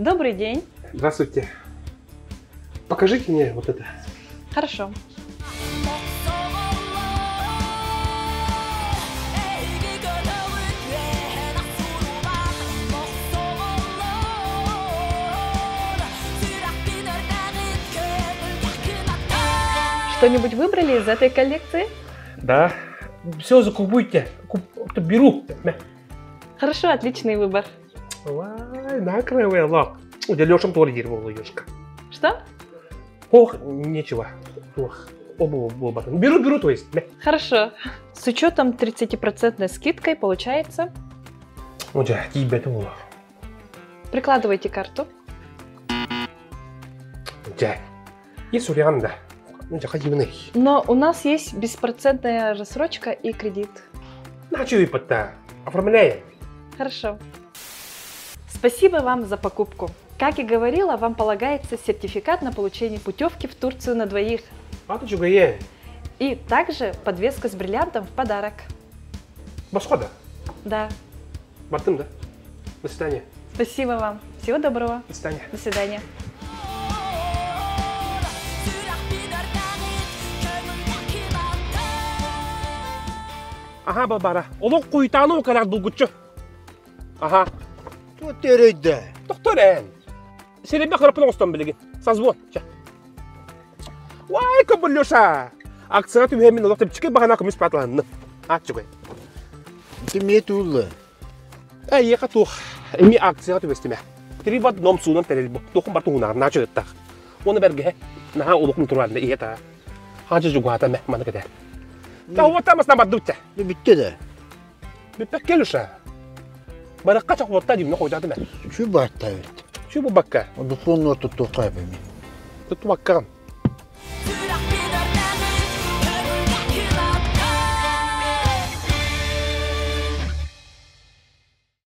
Добрый день. Здравствуйте. Покажите мне вот это. Хорошо. Что-нибудь выбрали из этой коллекции? Да. Все закупуйте. Беру. Хорошо, отличный выбор. Вай, накрывай лак. Уделёшем тоже дерево лыжка. Что? Ох, нечего. Ох, беру, то есть. Хорошо. С учетом 30% скидкой получается. Уже, тебе думаю. Прикладывайте карту. Уже. Есть вариант, да. Но у нас есть беспроцентная рассрочка и кредит. Начали пота. Оформляем. Хорошо. Спасибо вам за покупку. Как и говорила, вам полагается сертификат на получение путевки в Турцию на двоих. А ты чего я? И также подвеска с бриллиантом в подарок. Басхода? Да. Бартым, да? До свидания. Спасибо вам. Всего доброго. До свидания. До свидания. Aha babara. Oluk kuytağını o kadar bulgutçu. Aha. Tutereyde. Doktoren. Seni bir kırpın olsun bilgi. Sazbon. Vay kabulyosa. Aksana tüm hemin oluk tabi çıkıp bakana kumis patlanını. Aç çıkıyor. Timiyet ulla. Ay yaka tuh. Emi aksana tüm estime. Tribat nom sunan terel bu. Dokun bartu hunar naçı ettak. Onu berge. Naha oluk nuturvalde iya ta. Hacı juga hata mehmanı kadar. Tahu tamas nama dutça. Bitti de. Bir pekkeluşa. Bana kaç akvatta diyeyim ne koydu ben. Şu barta evet. Şu bu bakka. O da son orta toka yapayım. Tuttu bakkan.